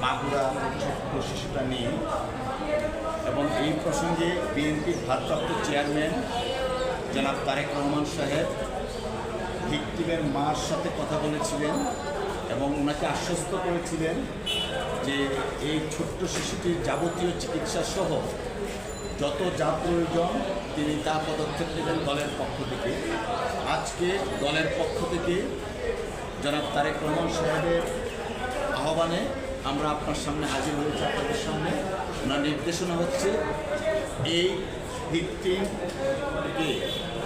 মাগুরা ছোট্ট শিশুটা নিয়ে এবং এই প্রসঙ্গে বিএনপির ভারপ্রাপ্ত চেয়ারম্যান জনাব তারেক রহমান সাহেব ভিকটিমের মার সাথে কথা বলেছিলেন এবং ওনাকে আশ্বস্ত করেছিলেন যে এই ছোট্ট শিশুটির যাবতীয় চিকিৎসা সহ যত যা প্রয়োজন তিনি তা পদক্ষেপ নেবেন দলের পক্ষ থেকে। আজকে দলের পক্ষ থেকে জনাব তারেক রহমান সাহেবের আহ্বানে আমরা আপনার সামনে হাজির হয়েছি। আপনাদের সামনে ওনার নির্দেশনা হচ্ছে এই ভিকটিমকে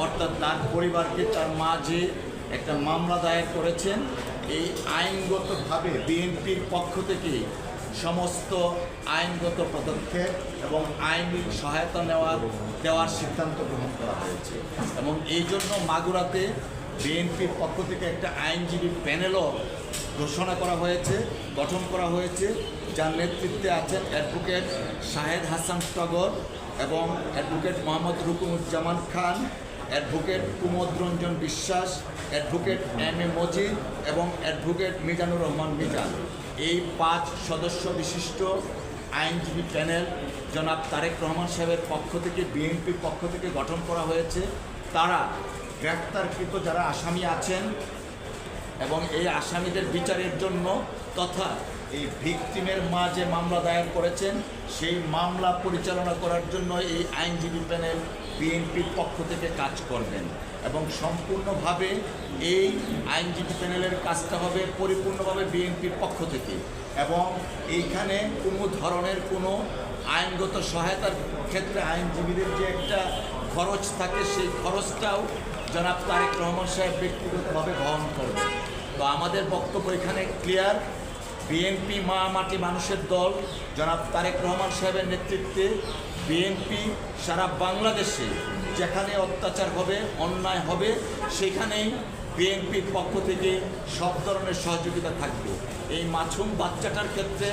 অর্থাৎ তার পরিবারকে, তার মা যে একটা মামলা দায়ের করেছেন, এই আইনগতভাবে বিএনপির পক্ষ থেকে সমস্ত আইনগত পদক্ষেপ এবং আইনি সহায়তা দেওয়ার সিদ্ধান্ত গ্রহণ করা হয়েছে। এবং এই জন্য মাগুরাতে বিএনপির পক্ষ থেকে একটা আইনজীবী প্যানেলও গঠন করা হয়েছে, যার নেতৃত্বে আছেন অ্যাডভোকেট শাহেদ হাসান টগর এবং অ্যাডভোকেট মোহাম্মদ রুকুনুজ্জামান খান, অ্যাডভোকেট কুমোদ রঞ্জন বিশ্বাস, অ্যাডভোকেট এম এ মজিদ এবং অ্যাডভোকেট মিজানুর রহমান মিজান। এই 5 সদস্য বিশিষ্ট আইনজীবী প্যানেল জনাব তারেক রহমান সাহেবের পক্ষ থেকে, বিএনপির পক্ষ থেকে গঠন করা হয়েছে। তারা গ্রেপ্তারকৃত যারা আসামি আছেন এবং এই আসামিদের বিচারের জন্য তথা এই ভিকটিমের মা যে মামলা দায়ের করেছেন সেই মামলা পরিচালনা করার জন্য এই আইনজীবী প্যানেল বিএনপির পক্ষ থেকে কাজ করবেন এবং সম্পূর্ণভাবে এই আইনজীবী প্যানেলের কাজটা হবে পরিপূর্ণভাবে বিএনপির পক্ষ থেকে। এবং এইখানে কোনো ধরনের কোনো আইনগত সহায়তার ক্ষেত্রে আইনজীবীদের যে একটা খরচ থাকে সেই খরচটাও জনাব তারেক রহমান সাহেব ব্যক্তিগতভাবে বহন করবেন। তো আমাদের বক্তব্য এখানে ক্লিয়ার। বিএনপি মা মাটি মানুষের দল জনাব তারেক রহমান সাহেবের নেতৃত্বে বিএনপি সারা বাংলাদেশে যেখানে অত্যাচার হবে, অন্যায় হবে, সেখানেই বিএনপির পক্ষ থেকে সব ধরনের সহযোগিতা থাকবে। এই মাসুম বাচ্চাটার ক্ষেত্রে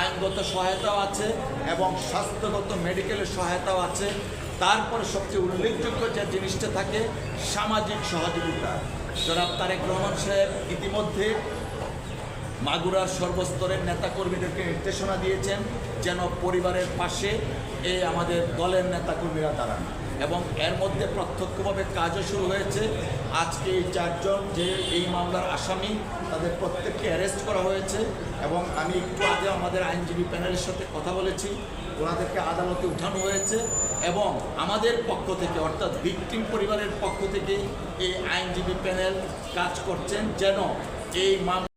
আইনগত সহায়তাও আছে এবং স্বাস্থ্যগত মেডিকেলের সহায়তাও আছে। তারপরে সবচেয়ে উল্লেখযোগ্য যে জিনিসটা থাকে সামাজিক সহযোগিতা। জনাব তারেক রহমান সাহেব ইতিমধ্যে মাগুরার সর্বস্তরের নেতাকর্মীদেরকে নির্দেশনা দিয়েছেন যেন পরিবারের পাশে এই আমাদের দলের নেতাকর্মীরা দাঁড়ান এবং এর মধ্যে প্রত্যক্ষভাবে কাজও শুরু হয়েছে। আজকে এই 4 জন যে এই মামলার আসামি তাদের প্রত্যেককে অ্যারেস্ট করা হয়েছে এবং আমি একটু আগে আমাদের আইনজীবী প্যানেলের সাথে কথা বলেছি, ওনাদেরকে আদালতে উঠানো হয়েছে এবং আমাদের পক্ষ থেকে অর্থাৎ ভিকটিম পরিবারের পক্ষ থেকে এই আইনজীবী প্যানেল কাজ করছেন যেন এই মামলা